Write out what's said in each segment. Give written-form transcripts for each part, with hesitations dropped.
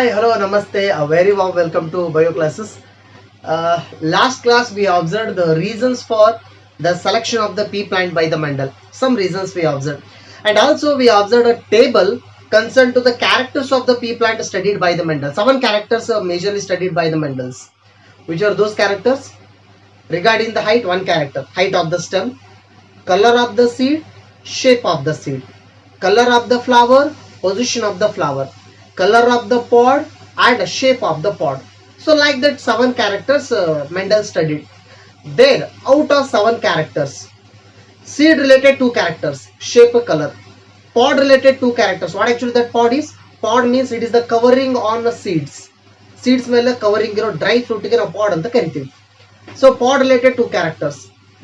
Hi, hello, namaste. A very warm welcome to bio classes. Last class we observed the reasons for the selection of the pea plant by the Mendel. Some reasons we observed, and also we observed a table concerned to the characters of the pea plant studied by the Mendel. 7 characters are majorly studied by the Mendels. Which are those characters? Regarding the height, one character: height of the stem, color of the seed, shape of the seed, color of the flower, position of the flower, color of the pod, and shape of the pod. So like that 7 characters Mendel studied. Then out of 7 characters, seed related 2 characters, shape, color. Pod related 2 characters. What actually that pod is? Pod means it is the covering on the seeds. Seeds ಮೇಲೆ covering ಇರೋ dry fruit ಗೆ ನಾವು pod ಅಂತ ಕರಿತೀವಿ. So pod related 2 characters.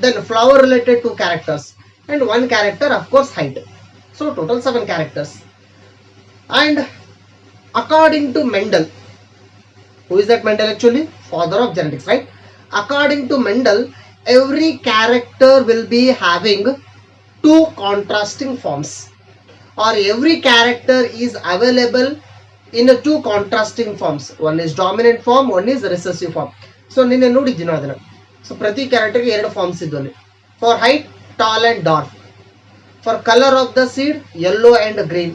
Then flower related 2 characters. And 1 character of course height. So total 7 characters. And according to Mendel, who is that Mendel actually? Father of genetics, right? According to Mendel, every character will be having 2 contrasting forms, or every character is available in 2 contrasting forms. One is dominant form, one is recessive form. So ನಿನ್ನೆ ನೋಡಿದ್ದೀವಿ ಅದನ್ನ. So ಪ್ರತಿ character ಗೆ 2 forms ಇದ್ವು ಅಲ್ಲಿ. For height, tall and dwarf. For color of the seed, yellow and green.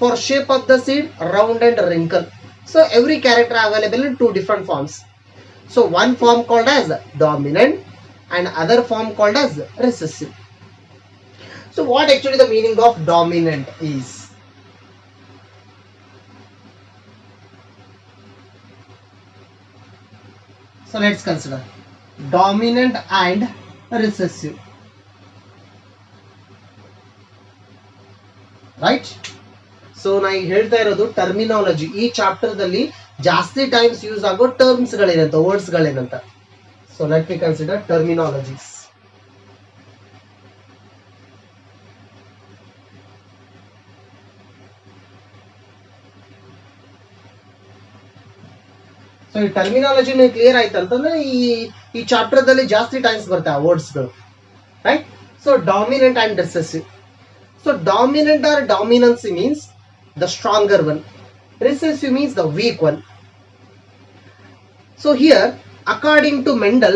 For shape of the seed, round and wrinkle. So every character available in 2 different forms. So one form called as dominant and other form called as recessive. So what actually the meaning of dominant is? So let's consider dominant and recessive. Right? So ನಾ ಈಗ ಹೇಳ್ತಾ ಇರೋದು terminology. ಈ chapter ದಲ್ಲಿ ಜಾಸ್ತಿ times use ಆಗೋ terms ಗಳೇನಂತ, words ಗಳೇನಂತ. So let me consider terminologies. So ಈ ಟರ್ಮಿನಾಲಜಿ ಕ್ಲಿಯರ್ ಆಯ್ತು ಅಂತಂದ್ರೆ ಈ ಚಾಪ್ಟರ್ ದಲ್ಲಿ ಜಾಸ್ತಿ ಟೈಮ್ಸ್ ಬರುತ್ತೆ ಆ ವರ್ಡ್ಸ್ ಗಳು, right? So dominant and recessive. So dominant or dominancy means the stronger one. Recessive means the weak one. So here, according to Mendel,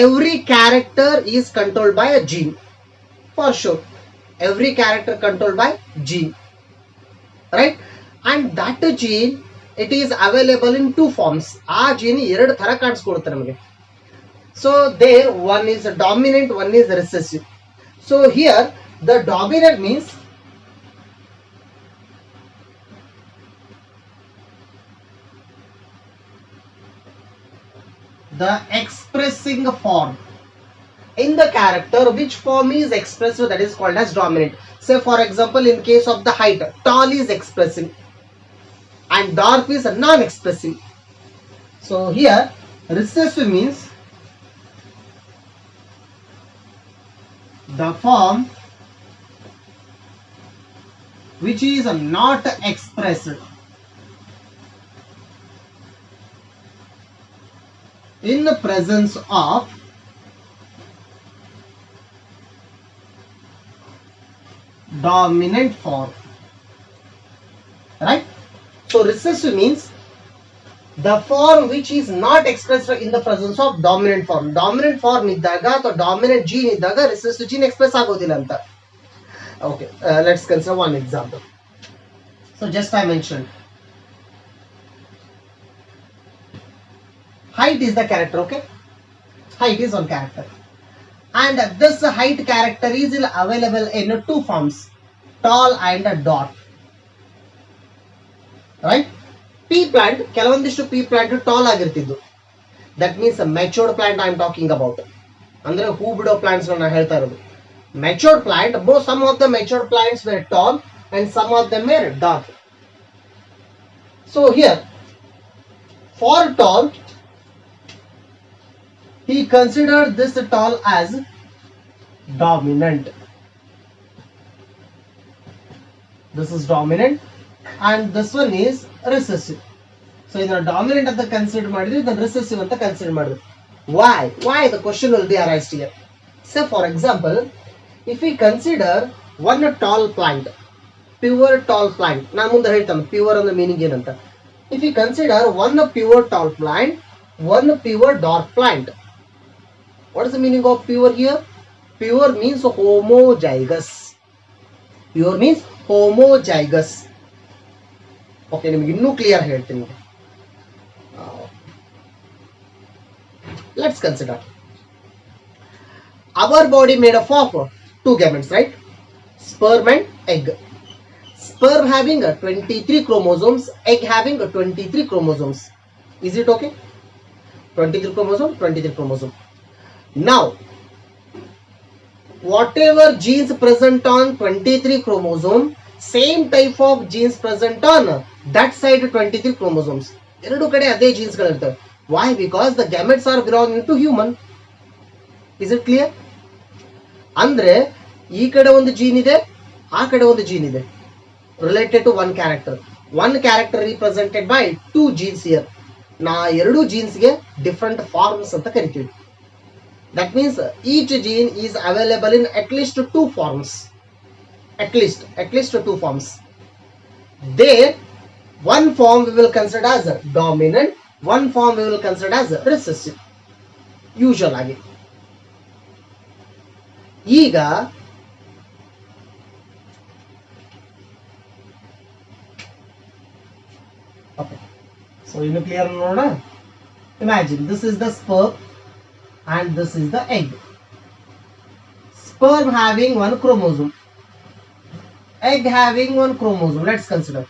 every character is controlled by a gene. For sure, every character controlled by gene, right? And that gene, it is available in 2 forms. ಆ gene 2 ತರ ಕಾಣಿಸ್ಕೊಡುತ್ತೆ ನಮಗೆ. So there one is dominant, one is recessive. So here the dominant means the expressing form in the character. Which form is expressed, that is called as dominant. Say for example, in case of the height, tall is expressing and dwarf is non-expressing. So here recessive means the form which is not expressed in the presence of dominant form, right? So recessive means the form which is not expressed in the presence of dominant form. Dominant form iddaga ಅಥವಾ dominant gene iddaga recessive gene express ಆಗೋದಿಲ್ಲ ಅಂತ. Okay, let's consider one example. So just I mentioned height is the character, okay? Height is one character, and this height character is available in 2 forms, tall and dwarf, right? Pea plant, ಕೆಲವೊಂದಿಷ್ಟು pea plant tall ಆಗಿರ್ತಿದ್ದು. That means a matured plant I am talking about. ಅಂದ್ರೆ ಹೂ ಬಿಡೋ plants ನಾನು ಹೇಳ್ತಾ ಇರೋದು. Matured plant, both some of the matured plants were tall and some of them were dwarf. So here for tall, he considered this tall as dominant. This is dominant and this one is recessive. So in the dominant ಅಂತ consider ಮಾಡಿದ್ರೆ, then recessive ಅಂತ consider ಮಾಡಿದ್ರೆ. Why the question will be arised here. So for example, if we consider one tall plant, pure tall plant, ನಾನು ಮುಂದೆ ಹೇಳ್ತಾನೆ pure ಅಂದ್ರೆ meaning ಏನಂತ. If you consider one pure tall plant, one pure dark plant, what is the meaning of pure here? Pure means homozygous. Pure means homozygous. Okay, ನಿಮಗೆ ಇನ್ನೂ clear ಹೇಳ್ತೀನಿ. Let's consider our body made up of two gametes, right? Sperm and egg. Sperm having 23 chromosomes, egg having 23 chromosomes. Is it okay? 23 chromosome, 23 chromosome. Now, whatever genes present on 23 chromosome, same type of genes present on that side 23 chromosomes. ಎರಡು ಕಡೆ ಅದೇ genes ಗಳಿರ್ತವೆ. Why? Because the gametes are belonging to human. Is it clear? ಅಂದ್ರೆ ಈ ಕಡೆ ಒಂದು gene ಇದೆ, ಆ ಕಡೆ ಒಂದು ಜೀನ್ ಇದೆ, related to one character. One character represented by two genes here. ನಾ ಎರಡು genes ಗೆ different forms ಅಂತ ಕರಿತೀವಿ. That means each gene is available in at least two forms. At least two forms. There, one form we will consider as dominant, one form we will consider as recessive. Usual ಆಗಿ. ಈಗ okay, so ಇನ್ನು clear ನೋಡೋಣ. Imagine this is the sperm and this is the egg. Sperm having one chromosome, egg having one chromosome. Let's consider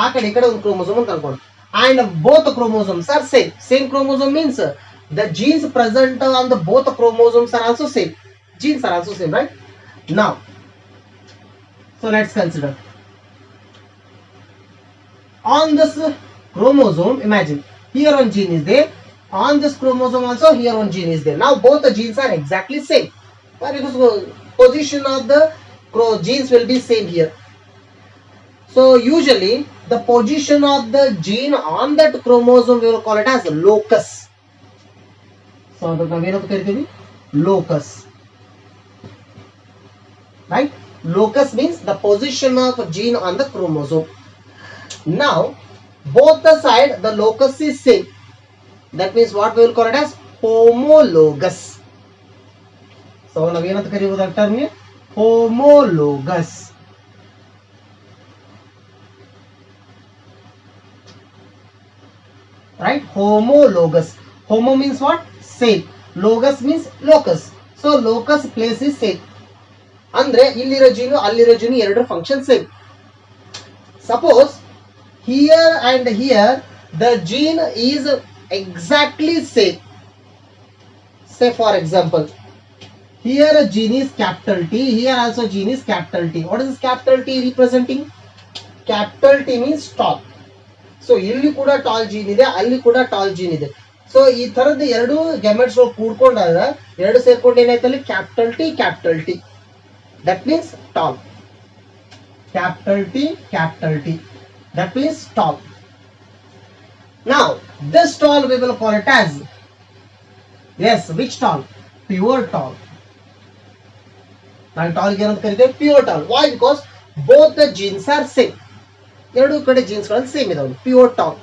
ಆ ಕಡೆ ಈ ಕಡೆ ಒಂದು chromosome ಅಂತ ಅನ್ಕೊಂಡು, and both chromosomes are same. Same chromosome means the genes present on the both chromosomes are also same. Genes are also same, right? Now, so let's consider on this chromosome. Imagine here one gene is there, on this chromosome also here one gene is there. Now both the genes are exactly same. Why? Because position of the genes will be same here. So usually the position of the gene on that chromosome we will call it as locus. So ನಾವೇನಂತ ಕರಿತೀವಿ? Locus. Right? Locus means the position of a gene on the chromosome. Now both the side the locus is same. That means what we will call it as homologous. So ನಾವೇನಂತ ಕರೀಬಹುದು ಆ term ಗೆ? Homologous. Right? Homologous. Homo means what? Same. Logos means locus. So locus place is same. ಅಂದ್ರೆ ಇಲ್ಲಿರೋ ಜೀನು ಅಲ್ಲಿರೋ ಜೀನು ಎರಡರ function same. Suppose here and here the gene is exactly same. Say for example, here a gene is capital T, here also gene is capital T. What is this capital T representing? Capital T means tall. So ಇಲ್ಲಿ ಕೂಡ tall gene ಇದೆ, ಅಲ್ಲಿ ಕೂಡ tall gene ಇದೆ. So ಈ ತರದ ಎರಡು gametes ಕೂಡ್ಕೊಂಡಾಗ ಎರಡು ಸೇರ್ಕೊಂಡು ಏನಾಯ್ತಲ್ಲಿ capital T capital T. That means tall. Capital T. That means tall. Now this tall we will call it as, yes, which tall? Pure tall. Now tall ಏನಂತ ಕರೀತೇವೆ? Pure tall. Why? Because both the genes are same. ಎರಡು ಕಡೆ genes ಗಳು same ಇದಾವೆ. Pure tall.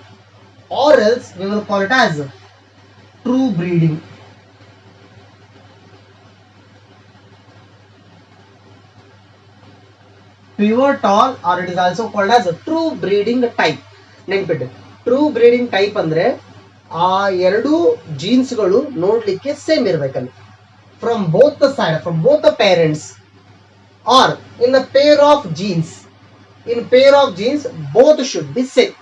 Or else we will call it as true breeding. Pure tall, or it is also called as a true breeding type. ನೆನ್ಪಿಟ್ಟು, true breeding type ಅಂದ್ರೆ ಆ ಎರಡು genes ಗಳು ನೋಡ್ಲಿಕ್ಕೆ ಸೇಮ್ ಇರ್ಬೇಕಲ್ಲಿ, from both the side, from both the parents, are in a pair of genes. In pair of genes both should be same.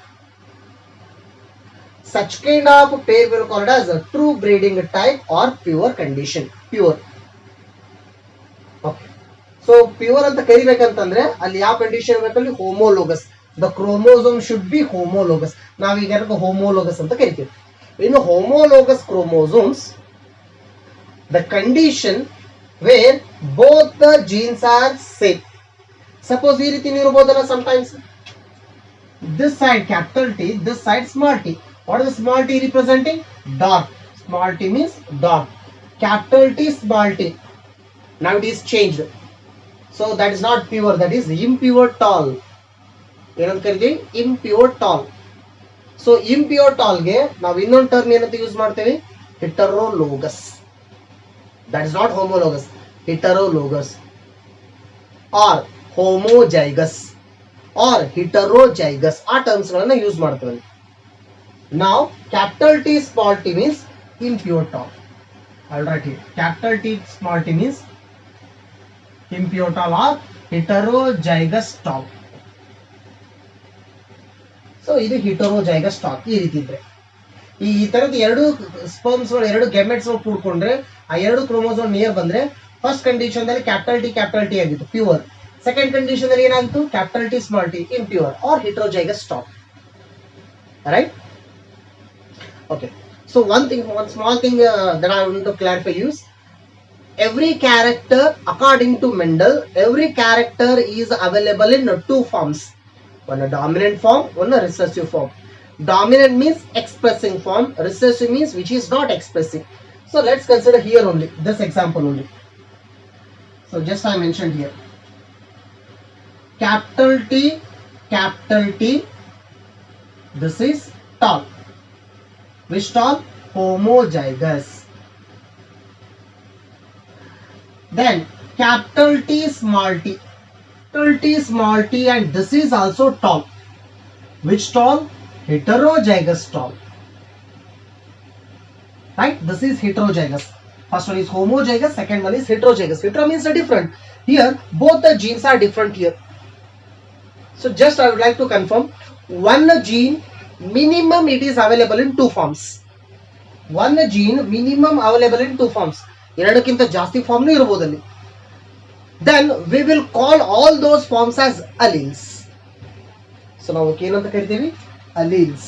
Such kind of pair will call it as a true breeding type or pure condition. Pure. Okay. So pure ಅಂತ ಕರಿಬೇಕಂತಂದ್ರೆ ಅಲ್ಲಿ ಯಾವ condition ಇರಬೇಕಲ್ಲಿ? Homologous. The chromosome should be homologous. ನಾವೀಗ homologous ಅಂತ ಕರಿತೀವಿ. ಇನ್ನು homologous chromosomes, the condition where both the genes are same. Suppose ಈ ರೀತಿ ಇರಬಹುದಲ್ಲ sometimes. This side capital T, this side small t. What is small t representing? Dark. Small t means dark. Capital T, small t. Now it is changed. So that is not pure, that is impure tall. ಏನಂತ ಕರಿತೀವಿ? Impure tall. ಸೊ impure ಟಾಲ್ಗೆ ನಾವು ಇನ್ನೊಂದು term ಏನಂತ use ಮಾಡ್ತೇವೆ, heterologous. That is not homologous, heterologous or homozygous or heterozygous, ಆ terms ಗಳನ್ನ ಯೂಸ್ ಮಾಡ್ತೇವೆ. ನಾವು capital T small T means impure tall. I'll write here. Capital T small t means impure tall or heterozygous tall. So ಇದು heterozygous tall ಈ ರೀತಿ ಇದ್ರೆ, ಈ ತರದ ಎರಡು ಸ್ಪರ್ಮ್ಸ್ ಗಳು ಎರಡು ಗೆಮೆಟ್ಸ್ ಗಳು ಕೂಡ್ಕೊಂಡ್ರೆ ಆ ಎರಡು ಕ್ರೋಮೋಸೋಮ್ ನಿಯರ್ ಬಂದ್ರೆ ಫಸ್ಟ್ ಕಂಡೀಷನ್ ದಲ್ಲಿ ಕ್ಯಾಪಿಟಲ್ ಟಿ ಆಗಿತ್ತು ಪ್ಯೂರ್. ಸೆಕೆಂಡ್ ಕಂಡೀಷನ್ ಅಲ್ಲಿ ಏನಾಗಿತ್ತು, capital T small T impure or heterozygous tall. Right? Okay. So one small thing that I want to clarify is, every character according to Mendel, every character is available in two forms. One a dominant form, one a recessive form. Dominant means expressing form, recessive means which is not expressing. So let's consider here only, this example only. So just I mentioned here. Capital T, this is tall. Which tall? Homozygous. Then capital T small t, and this is also tall. Which tall? Heterozygous tall. Right? This is heterozygous. First one is homozygous, second one is heterozygous. Hetero means different. Here both the genes are different here. So just I would like to confirm, one gene minimum it is available in two forms. One gene minimum available in two forms. ಎರಡಕ್ಕಿಂತ ಜಾಸ್ತಿ form ಇರಬಹುದಲ್ಲಿ. Then we will call all those forms as alleles. So ನಾವು ಏನಂತ ಕರಿತೀವಿ, alleles.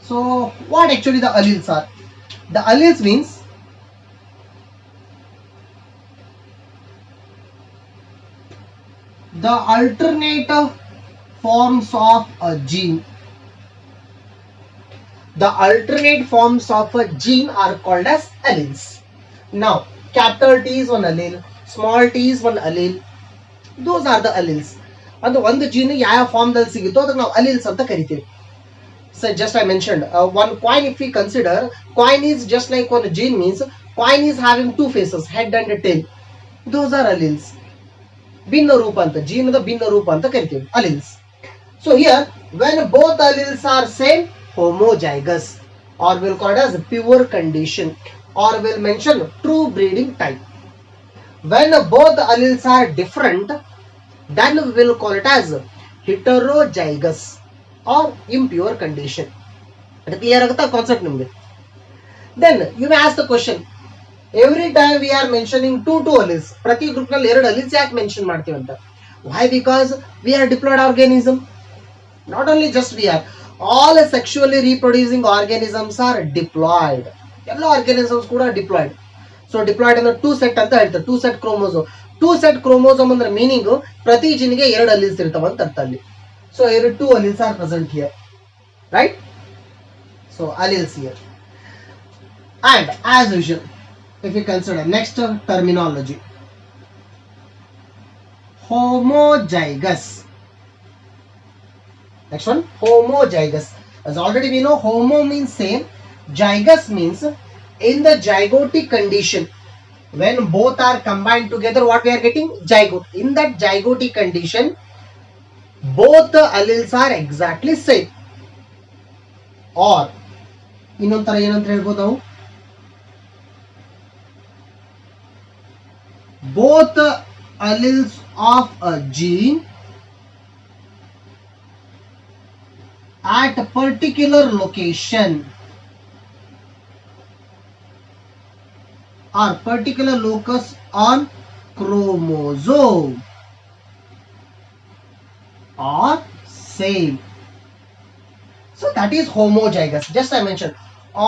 So what actually the alleles are? The alleles means the alternative forms of a gene. The alternate forms of a gene are called as alleles. Now capital T is one allele, small t is one allele. Those are the alleles. And ಒಂದು gene ಯಾವ form ದಲ್ಲಿ ಸಿಗುತ್ತೋ ಅದಕ್ಕೆ ನಾವು alleles ಅಂತ ಕರಿತೀವಿ. So just I mentioned one coin, if we consider coin is just like one gene means coin is having two faces, head and tail. Those are alleles. ಭಿನ್ನ ರೂಪ ಅಂತ, ಜೀನದ ಭಿನ್ನ ರೂಪ ಅಂತ ಕರಿತೀವಿ, alleles. So here when both alleles are same, homozygous, or we'll call it as pure condition, or we'll mention true breeding type. When both alleles are different, then we will call it as heterozygous or impure condition. Clear agutta concept nimge? Then you may ask the question, every time we are mentioning two alleles, ಪ್ರತಿ group ನಲ್ಲಿ ಎರಡು alleles ಯಾಕೆ mention ಮಾಡ್ತೀವಿ ಅಂತ? Why? Because we are diploid organism. Not only just we are, all sexually reproducing organisms are diploid. ಎಲ್ಲ organisms ಕೂಡ diploid. So diploid ಅಂದ್ರೆ two set ಅಂತ ಹೇಳ್ತಾರೆ, two set chromosome. Two set chromosome ಅಂದ್ರೆ meaning ಪ್ರತಿ ಜೀನ್ಗೆ ಎರಡು alleles ಇರ್ತಾವ ಅಂತ ಅರ್ಥ ಅಲ್ಲಿ. So here two alleles are present here, right? So alleles here. And as usual, if you consider next terminology, homozygous. Next one, homozygous. As already we know, homo means same, zygous means in the zygotic condition. When both are combined together, what we are getting? Zygote. In that zygotic condition, both the alleles are exactly same. Or ಇನ್ನೊಂದು ತರ ಏನಂತ ಹೇಳ್ಬೋದು ನಾವು, both the alleles of a gene at a particular location or particular locus on chromosome are same. So that is homozygous. Just I mentioned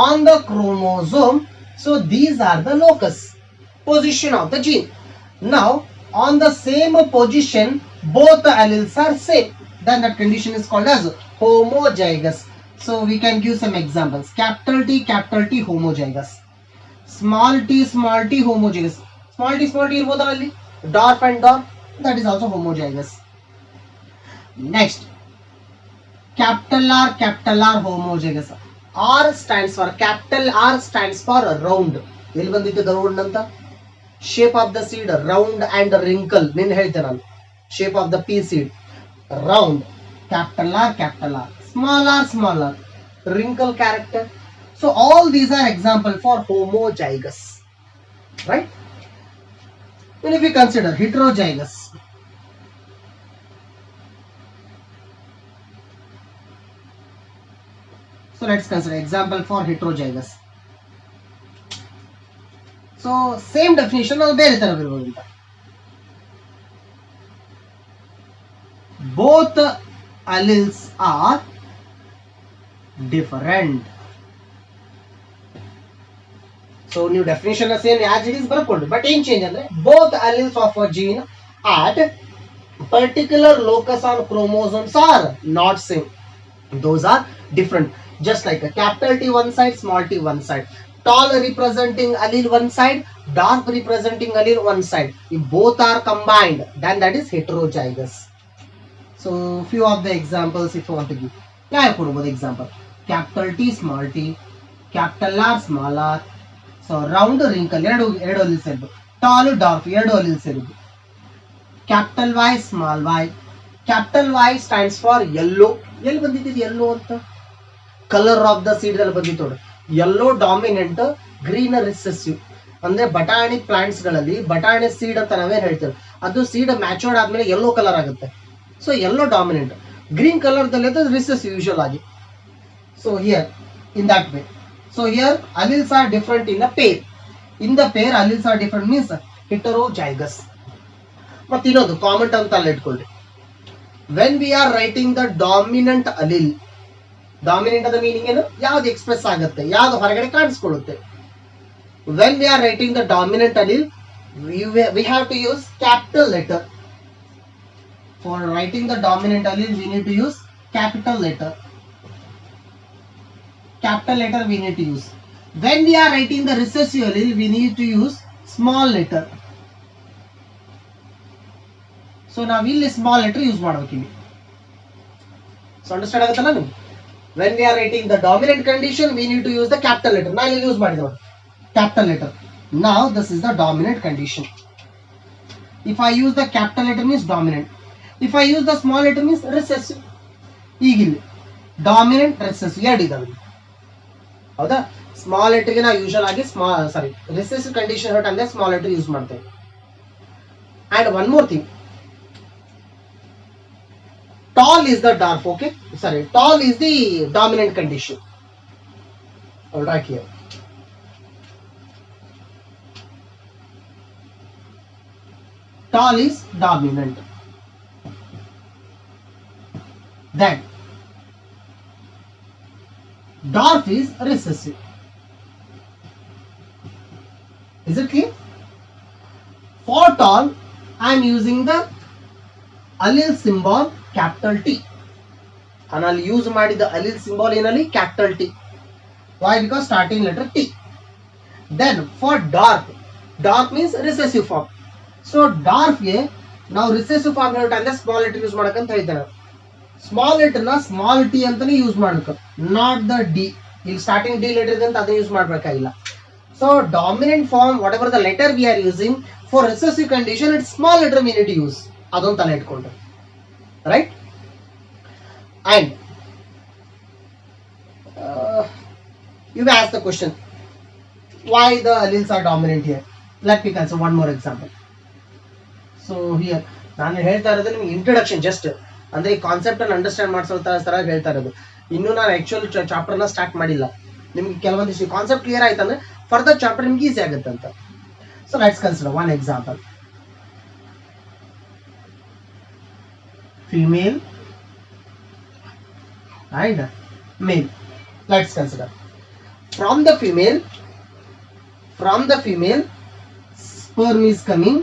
on the chromosome. So these are the locus, position of the gene. Now on the same position both the alleles are same, then that condition is called as homozygous. So we can give some examples. Capital T homozygous, small t homozygous. Small t ಇರ್ಬೋದಲ್ಲ ಅಲ್ಲಿ, dwarf and dwarf that is also homozygous. Next, capital R homozygous. R stands for round. ಎಲ್ಲಿ ಬಂದಿತ್ತು round ಅಂತ? Shape of the seed round and wrinkle. ನೀನು ಹೇಳ್ತೇನೆ ನಾನು. Shape of the pea seed round. Capital R. Small r. Wrinkle character. So all these are example for homozygous. Right? Then if we consider heterozygous. So let's consider example for heterozygous. So same definition ನಾವು ಬೇರೆ ತರ ಬರಬಹುದು ಅಂತ. Both alleles are different. So new definition same as it is ಬರ್ಕೊಂಡು but ಏನು change ಅಂದ್ರೆ both alleles of a gene at particular locus on chromosomes are not same. Those are different. Just like a capital T one side, small t one side. Tall representing allele one side, dark representing allele one side. If both are combined, then that is heterozygous. So few of the examples if you want to give. Yeah, I put the example. Capital T, small t. Capital R, small r. So round wrinkle, ಎರಡು alleles ಇರಬೇಕು. Tall, dark, ಎರಡು alleles ಇರಬೇಕು. Capital Y, small y. Capital Y stands for yellow. ಎಲ್ಲಿ ಬಂದಿದೆ yellow ಅಂತ? Colour of the seed ಅಲ್ಲಿ ಬಂದಿತ್ತು ನೋಡಿ. Yellow dominant, green recessive. ಅಂದ್ರೆ ಬಟಾಣಿ ಪ್ಲಾಂಟ್ಸ್ ಗಳಲ್ಲಿ ಬಟಾಣಿ ಸೀಡ್ ಅಂತ ನಾವೇನ್ ಹೇಳ್ತೇವೆ, ಅದು ಸೀಡ್ ಮ್ಯಾಚೂರ್ಡ್ ಆದ್ಮೇಲೆ ಯೆಲ್ಲೋ ಕಲರ್ ಆಗುತ್ತೆ. So yellow dominant, green colour ದಲ್ಲಿ ಅದು ರಿಸೆಸಿವ್ ಯೂಶುವಲ್ ಆಗಿ. So here in that way. So here alleles are different in a pair. In the pair alleles are different means heterozygous. ಮತ್ತೆ ಇನ್ನೊಂದು comment ಅಂತ ಅಲ್ಲಿ ಇಟ್ಕೊಳ್ಳಿ. When we are writing the dominant allele, dominant ಅದ meaning ಏನು? ಯಾವ್ದು express ಆಗುತ್ತೆ, ಯಾವ್ದು ಹೊರಗಡೆ ಕಾಣಿಸ್ಕೊಳ್ಳುತ್ತೆ. When we are writing the dominant allele, we have to use capital letter. For writing the dominant allele, we need to use capital letter. Capital letter we need to use. When we are writing the recessive allele, we need to use small letter. So ನಾವು ಇಲ್ಲಿ small letter use ಮಾಡಬೇಕು ಇಲ್ಲಿ. So understand ಆಗುತ್ತಲ್ಲ ನಿಮ್ಗೆ? When we are writing the dominant condition, we need to use the capital letter. Now you use ಮಾಡಿದವರು capital letter. Now this is the dominant condition. If I use the capital letter means dominant. If I use the small letter means recessive. ಈಗಿಲ್ಲಿ dominant recessive ಎರಡು ಇದಾವೆ. ಹೌದಾ? Small letter ಗೆ ನಾವು usual ಆಗಿ recessive condition ಇರೋ time small letter use ಮಾಡ್ತೇವೆ. And one more thing. Tall is the dwarf, okay? Sorry, tall is the dominant condition. I'll write here. Tall is dominant. Then, dwarf is recessive. Is it clear? For tall, I am using the allele symbol capital T. And I'll use the allele symbol in capital T. Why? Because starting letter T. Then for dark means recessive form. So dwarf ಗೆ ನಾವು recessive form ಹೇಳೋ time small letter use ಮಾಡಕಂತ ಹೇಳ್ತಾರೆ. Small letter ನ small T ಅಂತಾನೆ use ಮಾಡಬೇಕು, not the D. ಇಲ್ಲಿ starting D letter ಇದೆ ಅಂತ ಅದನ್ನ ಯೂಸ್ ಮಾಡಬೇಕಾಗಿಲ್ಲ. So dominant form whatever the letter we are using for recessive condition, it's small letter we need to use. ಅದೊಂದು ತಲೆ ಇಟ್ಕೊಂಡ್ರೆ right. And you may ask the question, why the alleles are dominant here? Let me consider one more example. So here ನಾನು ಹೇಳ್ತಾ ಇರೋದು ನಿಮ್ಗೆ introduction, just ಅಂದ್ರೆ ಈ concept ಅನ್ನು ಅಂಡರ್ಸ್ಟ್ಯಾಂಡ್ ಮಾಡಿಸೋ ತರ ಹೇಳ್ತಾ ಇರೋದು. ಇನ್ನೂ ನಾನು ಆಕ್ಚುಯಲ್ ಚಾಪ್ಟರ್ ನ ಸ್ಟಾರ್ಟ್ ಮಾಡಿಲ್ಲ. ನಿಮ್ಗೆ ಕೆಲವೊಂದಿಷ್ಟು ಕಾನ್ಸೆಪ್ಟ್ ಕ್ಲಿಯರ್ ಆಯ್ತಂದ್ರೆ ಫರ್ದರ್ ಚಾಪ್ಟರ್ ನಿಮ್ಗೆ ಈಸಿ ಆಗುತ್ತೆ ಅಂತ. So let's consider one example. Female and male. Let's consider. From the female, sperm is coming.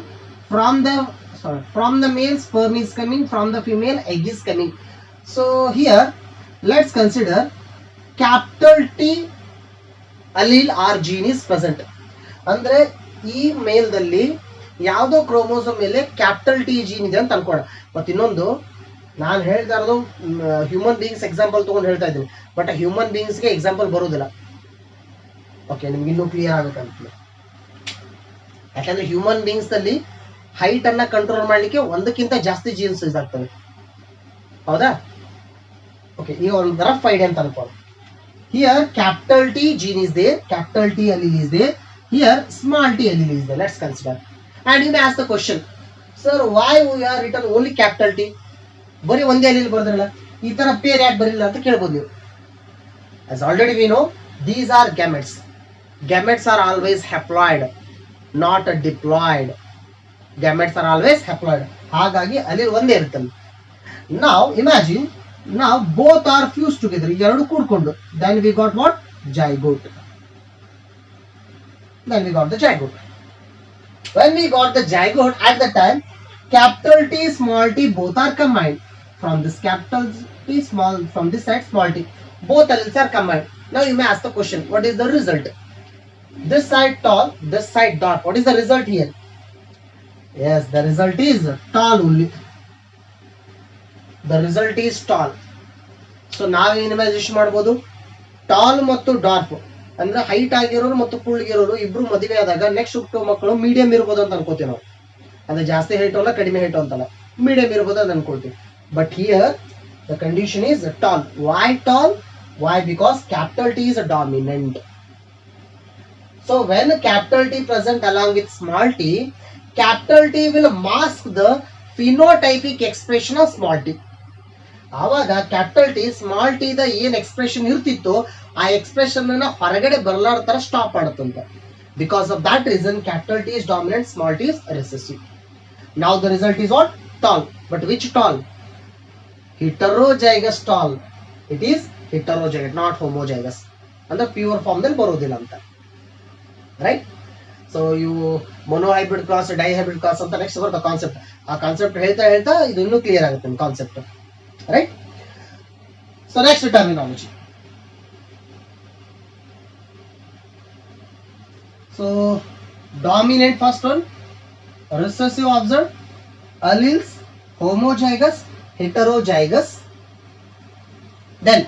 From the male, sperm is coming. From the female, egg is coming. So here, let's consider capital T allele or gene is present. ಅಂದ್ರೆ ಈ ಮೇಲ್ದಲ್ಲಿ ಯಾವುದೋ chromosome ಮೇಲೆ capital T gene ಇದೆ ಅಂತ ಅನ್ಕೋಣ. ಮತ್ತೆ ಇನ್ನೊಂದು ನಾನು ಹೇಳ್ತಾ ಇರೋದು ಹ್ಯೂಮನ್ ಬೀಯಿಂಗ್ಸ್ ಎಕ್ಸಾಂಪಲ್ ತಗೊಂಡು ಹೇಳ್ತಾ ಇದ್ದೀನಿ, ಬಟ್ ಹ್ಯೂಮನ್ ಬೀಯಿಂಗ್ಸ್ಗೆ ಎಕ್ಸಾಂಪಲ್ ಬರೋದಿಲ್ಲ. ಓಕೆ, ನಿಮ್ಗೆ ಇನ್ನೂ ಕ್ಲಿಯರ್ ಆಗಬೇಕಂತ. ಯಾಕಂದ್ರೆ ಹ್ಯೂಮನ್ ಬೀಯಿಂಗ್ಸ್ ನಲ್ಲಿ ಹೈಟ್ ಅನ್ನ ಕಂಟ್ರೋಲ್ ಮಾಡ್ಲಿಕ್ಕೆ ಒಂದಕ್ಕಿಂತ ಜಾಸ್ತಿ ಜೀನ್ಸ್ ಯೂಸ್ ಆಗ್ತವೆ, ಹೌದಾ? ಓಕೆ, ಈಗ ಒಂದು ರಫ್ ಐಡಿಯಾ ಅಂತ ಅನ್ಕೊಳ್ಳಿ. Here capital T gene is there, capital T allele is there. Here small t allele is there. Let's consider. And you may ask the question, sir, why we are written only capital T? ಬರೀ ಒಂದೇ allele ಬರ್ದ್ರಲ್ಲ, ಈ ತರ peer ಯಾಕೆ ಬರಲಿಲ್ಲ ಅಂತ ಕೇಳ್ಬೋದು ನೀವು. As already we know, these are gametes. Gametes are always haploid, not diploid. Gametes are always haploid. ಹಾಗಾಗಿ allele ಒಂದೇ ಇರುತ್ತೆ. Now imagine, now both are fused together. ಎರಡು ಕೂಡ್ಕೊಂಡು, then we got what? Zygote. Then we got the zygote. When we got the zygote, at the time, capital T, small t both are combined. From this capital T, small, from this side, small t. Both alleles are combined. Now you may ask the question, what is the result? This side tall, this side dark. What is the result here? Yes, the result is tall only. The result is tall. So ನಾವೇನು imagination ಮಾಡ್ಬೋದು, tall ಮತ್ತು dark ಅಂದ್ರೆ height ಆಗಿರೋರು ಮತ್ತು ಕುಳ್ಳಗಿರೋರು ಇಬ್ರು ಮದುವೆ ಆದಾಗ next ಹುಟ್ಟೋ ಮಕ್ಕಳು ಮೀಡಿಯಂ ಇರ್ಬೋದು ಅಂತ ಅನ್ಕೋತೀವಿ ನಾವು. ಅಂದ್ರೆ ಜಾಸ್ತಿ ಹೈಟ್ ಅಲ್ಲ, ಕಡಿಮೆ ಹೈಟ್ ಅಂತಲ್ಲ, ಮೀಡಿಯಂ ಇರ್ಬೋದು ಅಂತ ಅನ್ಕೊಳ್ತೀವಿ. But here the condition is tall. Why tall? Why? Because capital T is dominant. So when capital T present along with small t, capital T will mask the phenotypic expression of small t. ಆವಾಗ capital T small T the ಏನ್ expression ಇರ್ತಿತ್ತು ಆ expression ಅನ್ನ ಹೊರಗಡೆ ಬರಲಾರ ತರ stop ಮಾಡುತ್ತಂತೆ. Because of that reason capital T is dominant, small T is recessive. Now the result is what? Tall. But which tall? Heterozygous tall. It is heterozygous, not homozygous. ಅಂದ್ರೆ pure form ದಲ್ಲಿ ಬರೋದಿಲ್ಲ ಅಂತ, right? So ಇವು monohybrid cross, dihybrid cross ಅಂತ next ಬರುತ್ತೆ concept. ಆ concept ಹೇಳ್ತಾ ಹೇಳ್ತಾ ಇದು ಇನ್ನೂ ಕ್ಲಿಯರ್ ಆಗುತ್ತೆ concept, right? So next terminology. So dominant first one, recessive observed, alleles, homozygous, heterozygous. Then,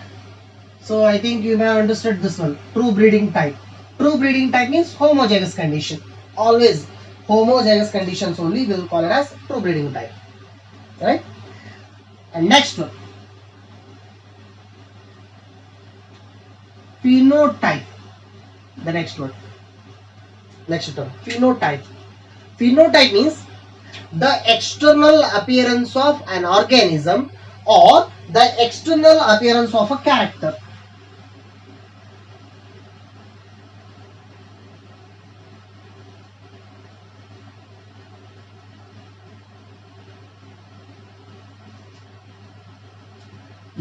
so I think you may have understood this one, true breeding type. True breeding type means homozygous condition. Always homozygous conditions only we will call it as true breeding type, right? And next one, phenotype. The next one, next term, phenotype. Phenotype means the external appearance of an organism or the external appearance of a character.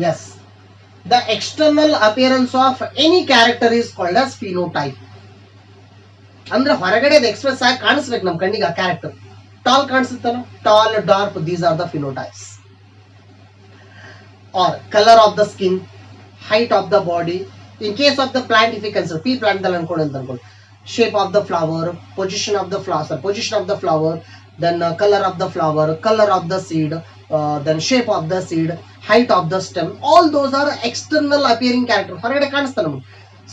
Yes, the external appearance of any character is called as phenotype. ಅಂದ್ರೆ ಹೊರಗಡೆ express ಆಗಿ ಕಾಣಿಸ್ಬೇಕು ನಮ್ಮ ಕಣ್ಣಿಗೆ ಆ character. Tall ಕಾಣಿಸುತ್ತಲ್ಲ, tall, dark, these are the phenotypes. Or colour of the skin, height of the body. In case of the plant, if you consider pea plant ಅಲ್ಲಿ ಅನ್ಕೊಂಡು shape of the flower, position of the flower, then color of the flower, color of the seed, then shape of the seed, height of the stem. All those are external appearing characters. ಹೊರಗಡೆ ಕಾಣಿಸ್ತಾನೆ ನಮಗೆ.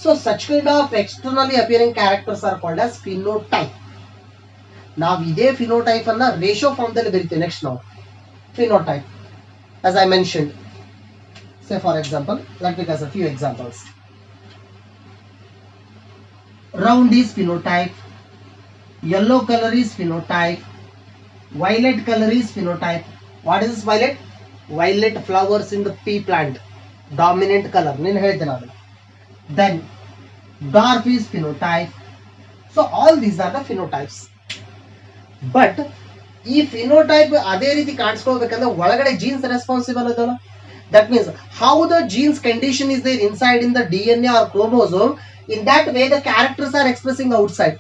So such kind of externally appearing characters are called as phenotype. ನಾವು ಇದೇ phenotype ಅನ್ನ ratio form ದಲ್ಲಿ ಬರೀತೀವಿ. Next ನಾವು phenotype, as I mentioned. Say for example, let me give a few examples. Round is phenotype, yellow color is phenotype, violet color is phenotype. What is this violet? Violet flowers in the pea plant, dominant color. Nenu ಹೇಳ್ತೇನೆ ನಾನು. Then dark is phenotype. So all these are the phenotypes. But ಈ phenotype ಅದೇ ರೀತಿ ಕಾಣಿಸ್ಕೊಳ್ಬೇಕಂದ್ರೆ ಒಳಗಡೆ jeans responsible ಅದಲ್ಲ. That means how the genes condition is there inside in the DNA or chromosome, in that way the characters are expressing outside.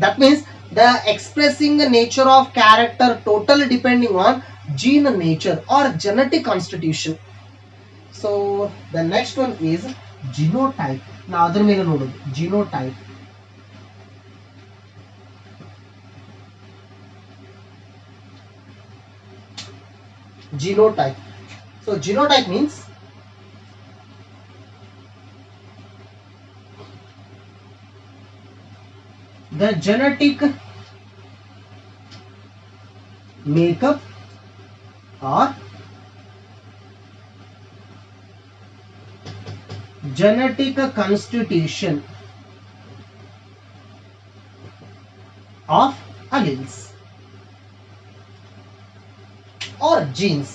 That means the expressing nature of character totally depending on gene nature or genetic constitution. So the next one is genotype. Now ಅದರ ಮೇಲೆ ನೋಡೋದು genotype. genotype. So genotype means the genetic makeup or genetic constitution of alleles or genes.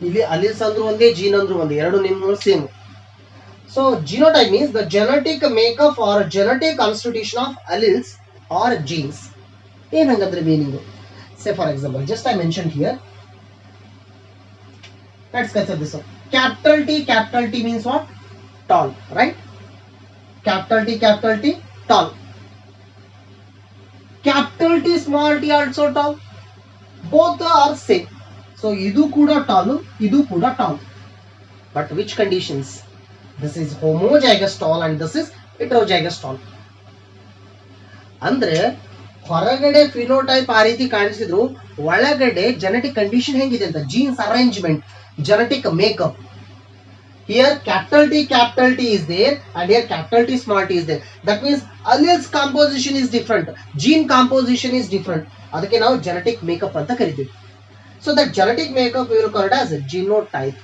ಇಲ್ಲಿ alleles ಅಂದ್ರು ಒಂದೇ, gene ಅಂದ್ರು ಒಂದೇ, ಎರಡು ನಿಮ್ಮ same. So genotype means the genetic makeup or genetic constitution of alleles or genes. ಏನ್ ಹಂಗಂದ್ರೆ meaning? Say for example, just I mentioned here. Let's consider this one. Capital T means what? Tall, right? Capital T, tall. Capital T, small t also tall. Both are same. So idu kuda tall, idu kuda tall. But which conditions? This is homozygous tall and this is heterozygous tall. ಅಂದ್ರೆ ಹೊರಗಡೆ phenotype ಆ ರೀತಿ ಕಾಣಿಸಿದ್ರು ಒಳಗಡೆ genetic condition ಹೆಂಗಿದೆ ಅಂತ, jeans arrangement, genetic makeup. Here capital T is there and here capital T small t is there. That means alleles composition is different, gene composition is different. ಅದಕ್ಕೆ ನಾವು genetic makeup ಅಂತ ಕರಿತೀವಿ. So that genetic makeup we will call it as a genotype.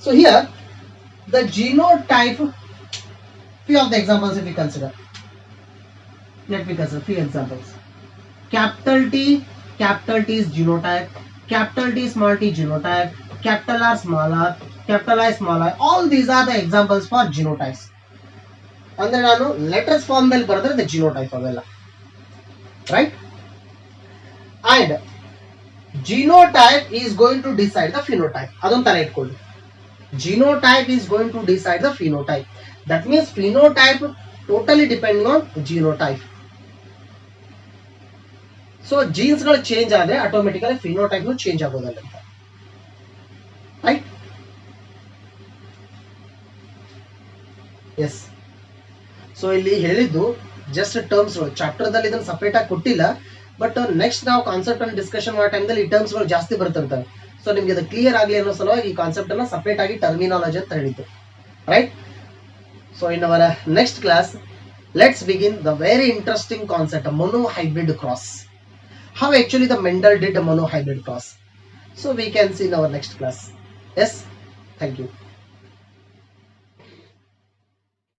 So here the genotype, few of the examples if we consider. Let me consider few examples. Capital T is genotype, capital T small t genotype, capital R small r, capital I small I. All these are the examples for genotypes. ಅಂದ್ರೆ ನಾನು letters form ದಲ್ಲಿ ಬರೆದ್ರೆ the genotype ಅವೆಲ್ಲ, right? And genotype is going to decide the phenotype. ಅದೊಂದು ತರ ಇಟ್ಕೊಳ್ಳಿ. Genotype is going to decide the phenotype. That means phenotype totally depending on genotype. So genes ಗಳು change ಆದ್ರೆ ಆಟೋಮೆಟಿಕಲಿ ಫಿನೋಟೈಪ್ ಚೇಂಜ್ ಆಗೋದಲ್ಲ, right? Yes. So ಇಲ್ಲಿ ಹೇಳಿದ್ದು just terms, chapter ದಲ್ಲಿ ಇದನ್ನ ಸಪರೇಟ್ ಆಗಿ ಕೊಟ್ಟಿಲ್ಲ, ಬಟ್ ನೆಕ್ಸ್ಟ್ ನಾವು ಕಾನ್ಸೆಪ್ಟ್ ಅನ್ನು ಡಿಸ್ಕಷನ್ ಮಾಡೋ ಟೈಮ್ದಲ್ಲಿ ಈ ಟರ್ಮ್ಸ್ ಗಳು ಜಾಸ್ತಿ ಬರ್ತಿರ್ತವೆ. ಸೊ ನಿಮ್ಗೆ ಅದು ಕ್ಲಿಯರ್ ಆಗಲಿ ಅನ್ನೋ ಸಲುವಾಗಿ ಈ ಕಾನ್ಸೆಪ್ಟ್ ಅನ್ನ ಸಪರೇಟ್ ಆಗಿ ಟರ್ಮಿನಾಲಜಿ ಅಂತ ಹೇಳಿದ್ದು, right? So in our next class let's begin the very interesting concept of monohybrid cross. How actually the Mendel did a monohybrid cross. So we can see in our next class. Yes, thank you.